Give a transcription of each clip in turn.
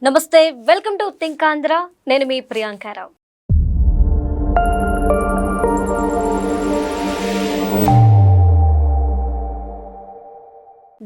నమస్తే, welcome to think Andhra. నేను మీ ప్రియాంకారావు.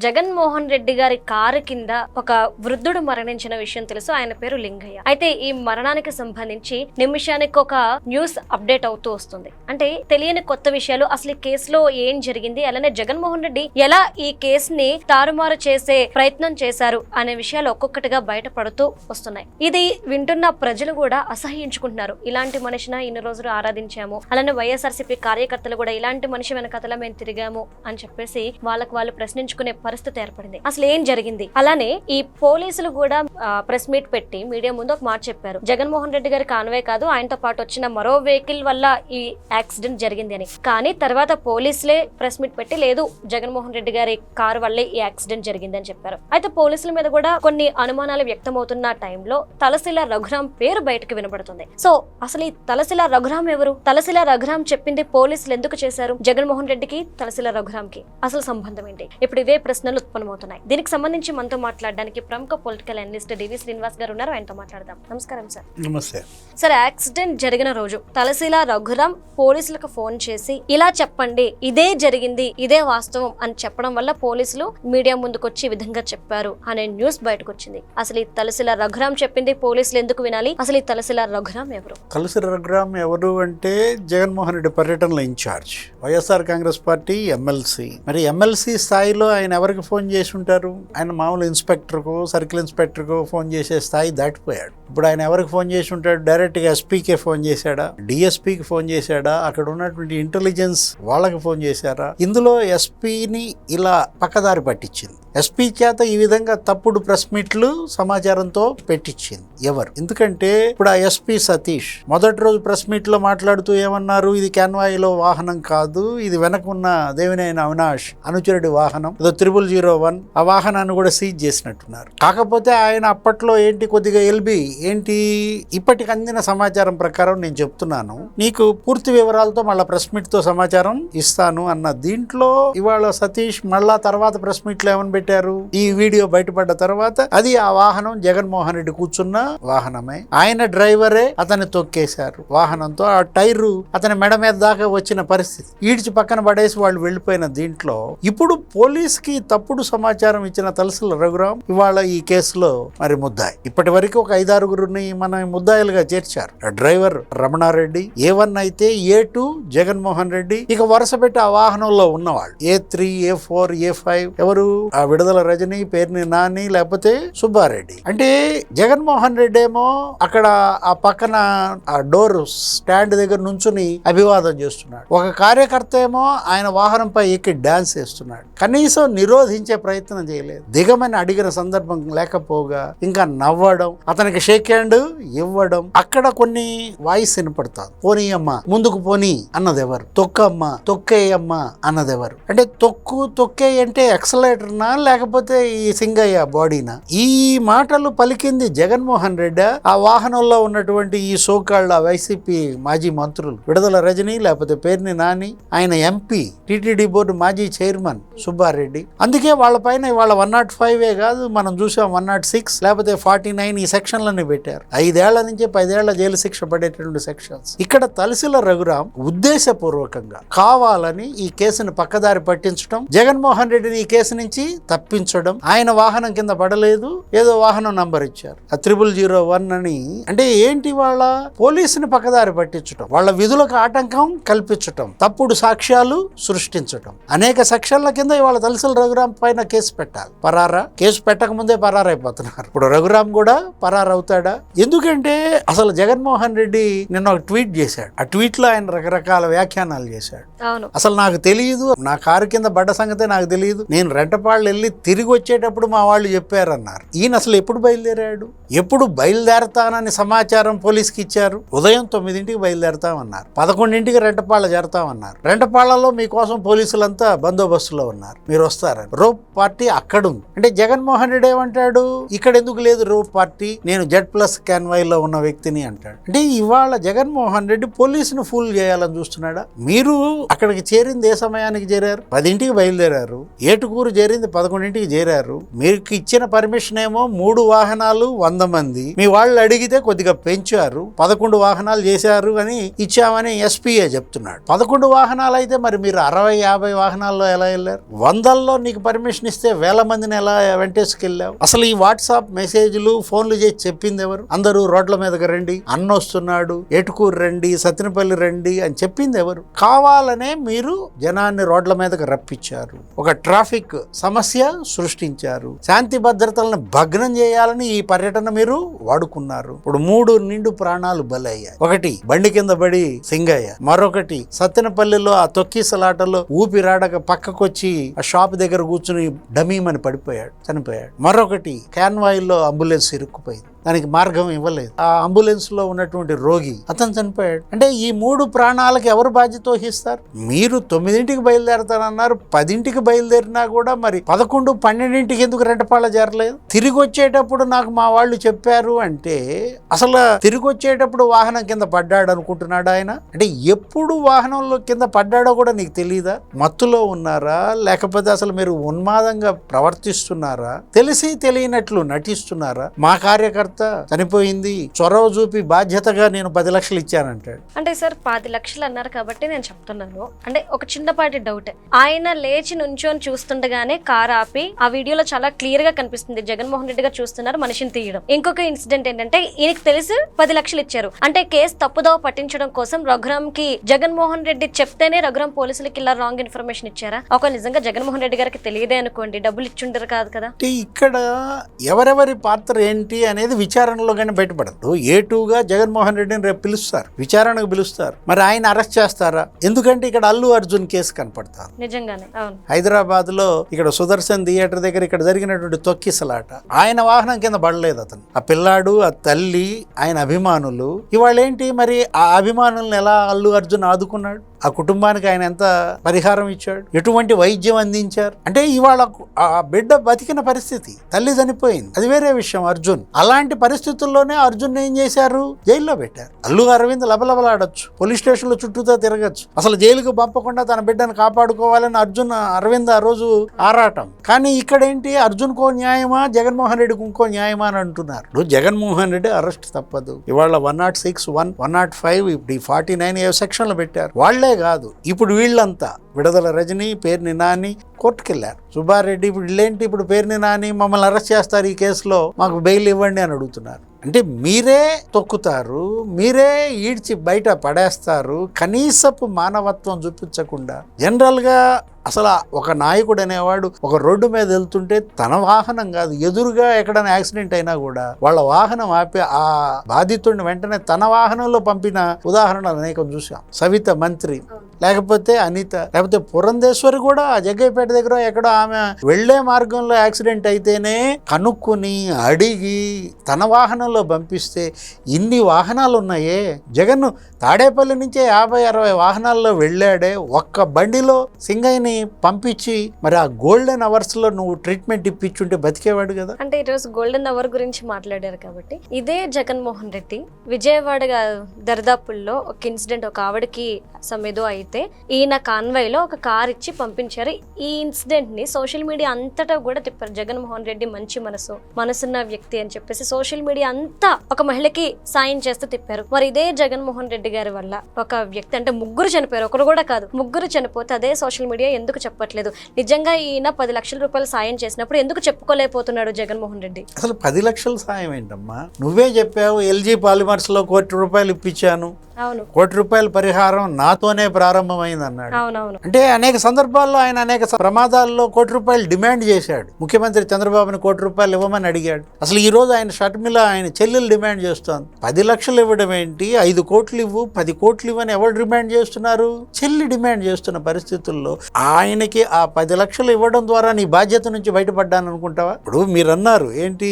జగన్మోహన్ రెడ్డి గారి కారు కింద ఒక వృద్ధుడు మరణించిన విషయం తెలుసు. ఆయన పేరు లింగయ్య. అయితే ఈ మరణానికి సంబంధించి నిమిషానికి ఒక న్యూస్ అప్డేట్ అవుతూ వస్తుంది. అంటే తెలియని కొత్త విషయాలు, అసలు ఈ కేసులో ఏం జరిగింది, అలానే జగన్మోహన్ రెడ్డి ఎలా ఈ కేసుని తారుమారు చేసే ప్రయత్నం చేశారు అనే విషయాలు ఒక్కొక్కటిగా బయటపడుతూ వస్తున్నాయి. ఇది వింటున్న ప్రజలు కూడా అసహ్యించుకుంటున్నారు. ఇలాంటి మనిషిని ఇన్ని రోజులు ఆరాధించాము, అలానే వైఎస్ఆర్సీపీ కార్యకర్తలు కూడా ఇలాంటి మనిషి వెనకతల మేము తిరిగాము అని చెప్పేసి వాళ్ళకు వాళ్ళు ప్రశ్నించుకునే పరిస్థితి ఏర్పడింది. అసలు ఏం జరిగింది? అలానే ఈ పోలీసులు కూడా ప్రెస్ మీట్ పెట్టి మీడియా ముందు ఒక మాట చెప్పారు. జగన్మోహన్ రెడ్డి గారి కాన్వే కాదు, ఆయనతో పాటు వచ్చిన మరో వెహికల్ వల్ల ఈ యాక్సిడెంట్ జరిగింది అని. కానీ తర్వాత పోలీసులే ప్రెస్ మీట్ పెట్టి లేదు, జగన్మోహన్ రెడ్డి గారి కారు వల్లే ఈ యాక్సిడెంట్ జరిగింది అని చెప్పారు. అయితే పోలీసుల మీద కూడా కొన్ని అనుమానాలు వ్యక్తమవుతున్న టైంలో తలశిల రఘురాం పేరు బయటకు వినబడుతుంది. సో అసలు ఈ తలశిల రఘురాం ఎవరు? తలశిల రఘురాం చెప్పింది పోలీసులు ఎందుకు చేశారు? జగన్మోహన్ రెడ్డికి తలశిల రఘురాంకి అసలు సంబంధం ఏంటి? ఇప్పుడు ఇవే ప్రశ్నలు ఉత్పన్నమవుతున్నాయి. దీనికి సంబంధించి మనతో మాట్లాడడానికి ప్రముఖ పొలిటికల్ అనలిస్ట్ డివి శ్రీనివాస్ గారు ఉన్నారు. ఆయనతో మాట్లాడదాం. నమస్కారం సార్. నమస్తే సార్, యాక్సిడెంట్ జరిగిన రోజు తలశిల రఘురాం పోలీసులకు ఫోన్ చేసి ఇలా చెప్పండి, ఇదే జరిగింది, ఇదే వాస్తవం అని చెప్పడం వల్ల పోలీసులు మీడియా ముందుకు వచ్చి ఈ విధంగా చెప్పారు అనే న్యూస్ బయటకు వచ్చింది. అసలు ఈ తలశిల రఘురాం చెప్పింది పోలీసులు ఎందుకు వినాలి? అసలు ఈ తలశిల రఘురాం ఎవరు? తలశిల రఘురాం ఎవరు అంటే జగన్మోహన్ రెడ్డి పర్యటనలో incharge, YSR Congress party MLC. మరి ఎమ్మెల్సీ స్థాయిలో ఆయన ఎవరికి ఫోన్ చేసి ఉంటారు? ఆయన మామూలు ఇన్స్పెక్టర్కో సర్కిల్ ఇన్స్పెక్టర్కో ఫోన్ చేసే స్థాయి దాటిపోయాడు. ఇప్పుడు ఆయన ఎవరికి ఫోన్ చేసి ఉంటాడు? డైరెక్ట్గా ఎస్పీకే ఫోన్ చేశాడా, డిఎస్పీకి ఫోన్ చేశాడా, అక్కడ ఉన్నటువంటి ఇంటెలిజెన్స్ వాళ్ళకి ఫోన్ చేశారా? ఇందులో ఎస్పీని ఇలా పక్కదారి పట్టించింది. ఎస్పీ చేత ఈ విధంగా తప్పుడు ప్రెస్ మీట్లు సమాచారంతో పెట్టించింది ఎవరు? ఎందుకంటే ఇప్పుడు ఆ ఎస్పీ సతీష్ మొదటి రోజు ప్రెస్ మీట్ లో మాట్లాడుతూ ఏమన్నారు? ఇది కాన్వాయ్లో వాహనం కాదు, ఇది వెనకున్న దేవినేని అవినాష్ అనుచరుడి వాహనం, ఏదో 0001 ఆ వాహనాన్ని కూడా సీజ్ చేసినట్టున్నారు. కాకపోతే ఆయన అప్పట్లో ఏంటి కొద్దిగా ఎల్బి ఏంటి, ఇప్పటికి అందిన సమాచారం ప్రకారం నేను చెప్తున్నాను, నీకు పూర్తి వివరాలతో మళ్ళీ ప్రెస్ మీట్ తో సమాచారం ఇస్తాను అన్న దీంట్లో ఇవాళ సతీష్ మళ్ళా తర్వాత ప్రెస్ మీట్ లో ఏమని పెట్టారు? ఈ వీడియో బయటపడ్డ తర్వాత అది ఆ వాహనం జగన్మోహన్ రెడ్డి కూర్చున్న వాహనమే, ఆయన డ్రైవరే అతన్ని తొక్కేశారు వాహనంతో. ఆ టైరు అతని మెడ మీద దాకా వచ్చిన పరిస్థితి, ఈడ్చి పక్కన పడేసి వాళ్ళు వెళ్ళిపోయిన దీంట్లో ఇప్పుడు పోలీస్కి తప్పుడు సమాచారం ఇచ్చిన తలశిల రఘురాం ఇవాళ ఈ కేసులో మరి ముద్దాయి. ఇప్పటి వరకు ఒక 5-6 మన ముద్దాయిలుగా చేర్చారు. డ్రైవర్ రమణారెడ్డి, A1 అయితే A2 జగన్మోహన్ రెడ్డి, ఇక వరుస పెట్టి ఆ వాహనంలో ఉన్నవాళ్ళు A3, A4, A5 ఎవరు? ఆ విడుదల రజని, పేర్ని నాని, లేకపోతే సుబ్బారెడ్డి. అంటే జగన్మోహన్ రెడ్డి ఏమో అక్కడ ఆ పక్కన ఆ డోర్ స్టాండ్ దగ్గర నుంచుని అభివాదం చేస్తున్నాడు. ఒక కార్యకర్త ఏమో ఆయన వాహనంపై ఎక్కి డాన్స్ చేస్తున్నాడు. కనీసం నిరోధించే ప్రయత్నం చేయలేదు. దిగమని అడిగిన సందర్భం లేకపోగా ఇంకా నవ్వడం, అతనికి షేక్ హ్యాండ్ ఇవ్వడం. అక్కడ కొన్ని వాయిస్ వినపడతారు. పోనీ అమ్మ ముందుకు పోనీ అన్నదెవరు? తొక్కమ్మ తొక్కేయమ్మ అన్నదెవరు? అంటే తొక్కే అంటే ఎక్సలేటర్నా లేకపోతే ఈ సింగయ్య బాడీనా? ఈ మాటలు పలికింది జగన్మోహన్ రెడ్డి. ఆ వాహనంలో ఉన్నటువంటి ఈ సోకాళ్ళ వైసీపీ మాజీ మంత్రులు విడుదల రజని, లేకపోతే పేర్ని నాని, ఆయన ఎంపీ, టీటీడీ బోర్డు మాజీ చైర్మన్ సుబ్బారెడ్డి. అందుకే వాళ్ళ పైన ఇవాళ 105 కాదు, మనం చూసాం 106 లేకపోతే 49 ఈ సెక్షన్లని పెట్టారు. 5 ఏళ్ల నుంచి 10 ఏళ్ల జైలు శిక్ష పడేటటువంటి సెక్షన్స్. ఇక్కడ తలశిల రఘురాం ఉద్దేశపూర్వకంగా కావాలని ఈ కేసును పక్కదారి పట్టించడం, జగన్మోహన్ రెడ్డిని ఈ కేసు నుంచి తప్పించడం. ఆయన వాహనం కింద పడలేదు, ఏదో వాహనం నంబర్ ఇచ్చారు 0001 అని. అంటే ఏంటి? వాళ్ళ పోలీసుని పక్కదారి పట్టించడం, వాళ్ళ విధులకు ఆటంకం కల్పించటం, తప్పుడు సాక్ష్యాలు సృష్టించటం. అనేక సెక్షన్ల కింద ఇవాళ తలశిల రఘురాం పైన కేసు పెట్టాలి. పరారా? కేసు పెట్టక ముందే పరారైపోతున్నారు. ఇప్పుడు రఘురాం కూడా పరారవుతాడా? ఎందుకంటే అసలు జగన్మోహన్ రెడ్డి నిన్న ఒక ట్వీట్ చేశాడు. ఆ ట్వీట్ లో ఆయన రకరకాల వ్యాఖ్యానాలు చేశాడు. అసలు నాకు తెలియదు, నా కారు కింద పడ్డ సంగతే నాకు తెలియదు, నేను రెంటపాళ్ళు వెళ్ళి తిరిగి వచ్చేటప్పుడు మా వాళ్ళు చెప్పారన్నారు. ఈయన అసలు ఎప్పుడు బయలుదేరాడు? ఎప్పుడు బయలుదేరతానని సమాచారం పోలీస్కి ఇచ్చారు? ఉదయం 9ంటికి బయలుదేరతామన్నారు, 11ంటికి రెంటపాళ్ళ చేరతామన్నారు. రెంటపాళ్లలో మీకోసం పోలీసులంతా బందోబస్తులో ఉన్నారు, మీరు వస్తారని. రోప్ పార్టీ అక్కడ ఉంది. అంటే జగన్మోహన్ రెడ్డి ఏమంటాడు? ఇక్కడ ఎందుకు లేదు రోప్ పార్టీ, నేను Z+ కాన్వాయ్లో ఉన్న వ్యక్తిని అంటాడు. అంటే ఇవాళ జగన్మోహన్ రెడ్డి పోలీసును ఫూల్ చేయాలని చూస్తున్నాడా? మీరు అక్కడికి చేరింది ఏ సమయానికి చేరారు? 10ంటికి బయలుదేరారు. ఏటుకూరు చేరింది 11ంటికి చేరారు. మీకు ఇచ్చిన పర్మిషన్ ఏమో 3 వాహనాలు 100 మంది. మీ వాళ్ళు అడిగితే కొద్దిగా పెంచారు, 11 వాహనాలు చేశారు అని ఇచ్చామని ఎస్పీఏ చెప్తున్నాడు. 11 వాహనాలు అయితే మరి మీరు 60-50 వాహనాల్లో ఎలా వెళ్ళారు? 100ల్లో నీకు పర్మిషన్ ఇస్తే 1000 మందిని ఎలా వెంటేసుకెళ్ళావు? అసలు ఈ వాట్సాప్ మెసేజ్లు ఫోన్లు చేసి చెప్పింది ఎవరు? అందరూ రోడ్ల మీదకి రండి, అన్న వస్తున్నాడు, ఏటుకూరు రండి, సత్తినపల్లి రండి అని చెప్పింది ఎవరు? కావాలనే మీరు జనాన్ని రోడ్ల మీదకి రప్పించారు, ఒక ట్రాఫిక్ సమస్య సృష్టించారు, శాంతి భద్రతలను భగ్నం చేయాలని ఈ పర్యటన మీరు వాడుకున్నారు. ఇప్పుడు 3 నిండు ప్రాణాలు బలయ్యాయి. ఒకటి బండి కింద పడి సింగయ్య, మరొకటి సత్తెనపల్లిలో ఆ తొక్కిసలాటలో ఊపిరాడక పక్కకొచ్చి ఆ షాప్ దగ్గర కూర్చుని డమీమని పడిపోయాడు, చనిపోయాడు. మరొకటి క్యాన్వాయిల్లో అంబులెన్స్ ఇరుక్కుపోయింది, దానికి మార్గం ఇవ్వలేదు. ఆ అంబులెన్స్ లో ఉన్నటువంటి రోగి అతను చనిపోయాడు. అంటే ఈ 3 ప్రాణాలకు ఎవరు బాధ్యత వహిస్తారు? మీరు 9ంటికి బయలుదేరతానన్నారు, 10ంటికి బయలుదేరినా కూడా మరి 11, 12ంటికి ఎందుకు రెంటపాళ్ళ చేరలేదు? తిరిగి వచ్చేటప్పుడు నాకు మా వాళ్ళు చెప్పారు అంటే అసలు తిరిగి వచ్చేటప్పుడు వాహనం కింద పడ్డాడు అనుకుంటున్నాడు ఆయన? అంటే ఎప్పుడు వాహనంలో కింద పడ్డాడో కూడా నీకు తెలియదా? మత్తులో ఉన్నారా, లేకపోతే అసలు మీరు ఉన్మాదంగా ప్రవర్తిస్తున్నారా, తెలిసి తెలియనట్లు నటిస్తున్నారా? మా కార్యకర్త చనిపోయింది, చొరవ చూపి బాధ్యతగా నేను 10 లక్షలు ఇచ్చానంటాడు. అంటే సార్ 10 లక్షలు అన్నారు కాబట్టి నేను చెప్తున్నాను. అంటే ఒక చిన్నపాటి డౌట్, ఆయన లేచి నుంచొని చూస్తుండగానే కార్ ఆపి ఆ వీడియోలో చాలా క్లియర్ గా కనిపిస్తుంది జగన్మోహన్ రెడ్డి గారు చూస్తున్నారు మనిషిని తీయడం. ఇంకొక ఇన్సిడెంట్ ఏంటంటే ఈయనకి తెలిసి 10 లక్షలు ఇచ్చారు అంటే కేసు తప్పుదోవ పట్టించడం కోసం రఘురామ్ కి జగన్మోహన్ రెడ్డి చెప్తేనే రఘురామ్ పోలీసులకి ఇలా రాంగ్ ఇన్ఫర్మేషన్ ఇచ్చారా? ఒక నిజంగా జగన్మోహన్ రెడ్డి గారికి తెలియదే అనుకోండి, డబ్బులు ఇచ్చుంటారు కాదు కదా. ఇక్కడ ఎవరెవరి పాత్ర ఏంటి అనేది విచారణలో కానీ బయటపడదు. ఏటూగా జగన్మోహన్ రెడ్డిని రేపు పిలుస్తారు, విచారణకు పిలుస్తారు. మరి ఆయన అరెస్ట్ చేస్తారా? ఎందుకంటే ఇక్కడ అల్లు అర్జున్ కేసు కనపడతారు. నిజంగానే అవును. హైదరాబాద్ లో ఇక్కడ సుదర్శన్ థియేటర్ దగ్గర ఇక్కడ జరిగినటువంటి తొక్కిసలాట, ఆయన వాహనం కింద పడలేదు అతను. ఆ పిల్లాడు, ఆ తల్లి, ఆయన అభిమానులు. ఇవాళ ఏంటి మరి ఆ అభిమానులను ఎలా అల్లు అర్జున్ ఆదుకున్నాడు? ఆ కుటుంబానికి ఆయన ఎంత పరిహారం ఇచ్చాడు? ఎటువంటి వైద్యం అందించారు? అంటే ఇవాళ ఆ బిడ్డ బతికిన పరిస్థితి, తల్లి చనిపోయింది, అది వేరే విషయం. అర్జున్ అలాంటి పరిస్థితుల్లోనే అర్జున్ ఏం చేశారు? జైల్లో పెట్టారు. అల్లు అరవింద్ లబలబలాడొచ్చు, పోలీస్ స్టేషన్లో చుట్టూతో తిరగచ్చు, అసలు జైలుకు పంపకుండా తన బిడ్డను కాపాడుకోవాలని అరవింద్ ఆ రోజు ఆరాటం. కానీ ఇక్కడ ఏంటి? అర్జున్కో న్యాయమా, జగన్మోహన్ రెడ్డికి ఇంకో న్యాయమా అని అంటున్నారు. జగన్మోహన్ రెడ్డి అరెస్ట్ తప్పదు. ఇవాళ 106, 105, ఇప్పుడు 49 సెక్షన్లు పెట్టారు. వాళ్లే కాదు, ఇప్పుడు వీళ్ళంతా విడుదల రజని, పేర్ని నాని కోర్టుకు వెళ్ళారు. సుబ్బారెడ్డి ఇప్పుడు వీళ్ళేంటి, ఇప్పుడు పేర్ని నాని మమ్మల్ని అరెస్ట్ చేస్తారు ఈ కేసులో, మాకు బెయిల్ ఇవ్వండి అని అడుగుతున్నారు. అంటే మీరే తొక్కుతారు, మీరే ఈడ్చి బయట పడేస్తారు. కనీసపు మానవత్వం చూపించకుండా జనరల్గా అసలు ఒక నాయకుడు అనేవాడు ఒక రోడ్డు మీద వెళ్తుంటే తన వాహనం కాదు, ఎదురుగా ఎక్కడైనా యాక్సిడెంట్ అయినా కూడా వాళ్ళ వాహనం ఆపి ఆ బాధితుడిని వెంటనే తన వాహనంలో పంపిన ఉదాహరణలు అనేకం చూసాం. సవిత మంత్రి, లేకపోతే అనిత, లేకపోతే పురంధేశ్వరి కూడా జగ్గయ్యపేట దగ్గర ఎక్కడో ఆమె వెళ్లే మార్గంలో యాక్సిడెంట్ అయితేనే కనుక్కుని అడిగి తన వాహనంలో పంపిస్తే ఇన్ని వాహనాలు ఉన్నాయే. జగన్ తాడేపల్లి నుంచే 50-60 వాహనాల్లో వెళ్ళాడే, ఒక్క బండిలో సింగయ్యని పంపించి మరి ఆ గోల్డెన్ అవర్స్ లో నువ్వు ట్రీట్మెంట్ ఇప్పించుంటే బతికేవాడు కదా. అంటే ఈరోజు గోల్డెన్ అవర్ గురించి మాట్లాడారు కాబట్టి ఇదే జగన్మోహన్ రెడ్డి విజయవాడ దరిదాపుల్లో ఒక ఇన్సిడెంట్, ఒక ఆవిడకి సమ్మేదో అయితే ఈయన కాన్వాయ్ లో ఒక కార్ ఇచ్చి పంపించారు. ఈ ఇన్సిడెంట్ ని సోషల్ మీడియా అంతటా కూడా తిప్పారు. జగన్మోహన్ రెడ్డి మంచి మనసున్న వ్యక్తి అని చెప్పేసి సోషల్ మీడియా అంతా ఒక మహిళకి సాయం చేస్తూ తిప్పారు. మరి ఇదే జగన్మోహన్ రెడ్డి గారి వల్ల ఒక వ్యక్తి, అంటే 3 చనిపోయారు, ఒకరు కూడా కాదు 3 చనిపోతే అదే సోషల్ మీడియా ఎందుకు చెప్పట్లేదు? నిజంగా ఈయన 10 లక్షల రూపాయలు సాయం చేసినప్పుడు ఎందుకు చెప్పుకోలేకపోతున్నాడు జగన్మోహన్ రెడ్డి? అసలు 10 లక్షల సాయం ఏంటమ్మా? నువ్వే చెప్పావు, ఎల్జీ పాలిమర్స్ లో ₹1 కోటి ఇప్పించాను, అవును, ₹1 కోటి పరిహారం నాతోనే ప్రారంభమైంది అన్నాడు. అవునవును. అంటే అనేక సందర్భాల్లో ఆయన అనేక ప్రమాదాల్లో ₹1 డిమాండ్ చేశాడు. ముఖ్యమంత్రి చంద్రబాబుని ₹1 ఇవ్వమని అడిగాడు. అసలు ఈ రోజు ఆయన షర్మిల ఆయన చెల్లెలు డిమాండ్ చేస్తోంది. 10 లక్షలు ఇవ్వడం ఏంటి, 5 కోట్లు ఇవ్వు, 10 కోట్లు ఇవ్వని ఎవరు డిమాండ్ చేస్తున్నారు? చెల్లి డిమాండ్ చేస్తున్న పరిస్థితుల్లో ఆయనకి ఆ 10 లక్షలు ఇవ్వడం ద్వారా నీ బాధ్యత నుంచి బయటపడ్డాను అనుకుంటావా? ఇప్పుడు మీరు అన్నారు ఏంటి,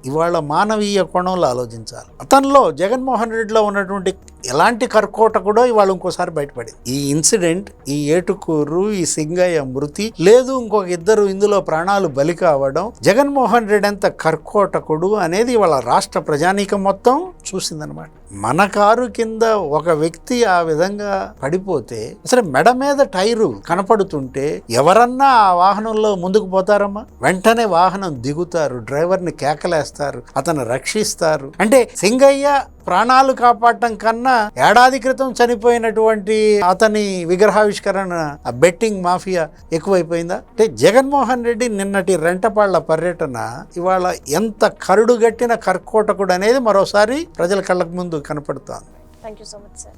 ఇవాళ మానవీయ కోణంలో ఆలోచించాలి. అతనిలో జగన్మోహన్ రెడ్డిలో ఉన్నటువంటి ఎలాంటి కర్కోట కూడా ఇవాళ ఇంకోసారి బయటపడింది. ఈ ఇన్సిడెంట్, ఈ ఏటుకూరు, ఈ సింగయ్య మృతి, లేదు ఇంకొక ఇద్దరు ఇందులో ప్రాణాలు బలి కావడం, జగన్మోహన్ రెడ్డి ఎంత కర్కోటకుడు అనేది ఇవాళ రాష్ట్ర ప్రజానీకం మొత్తం చూసిందనమాట. మన కారు కింద ఒక వ్యక్తి ఆ విధంగా పడిపోతే అసలు మెడ మీద టైరు కనపడుతుంటే ఎవరన్నా ఆ వాహనంలో ముందుకు పోతారమ్మా? వెంటనే వాహనం దిగుతారు, డ్రైవర్ని కేకలేస్తారు, అతను రక్షిస్తారు. అంటే సింగయ్య ప్రాణాలు కాపాడటం కన్నా ఏడాది క్రితం చనిపోయినటువంటి అతని విగ్రహావిష్కరణ బెట్టింగ్ మాఫియా ఎక్కువైపోయిందా? అంటే జగన్మోహన్ రెడ్డి నిన్నటి రెంటపాళ్ల పర్యటన ఇవాళ ఎంత కరుడుగట్టిన కర్కోటకుడు అనేది మరోసారి ప్రజల కళ్ళకు ముందు కనపడుతోంది. Thank you so much sir.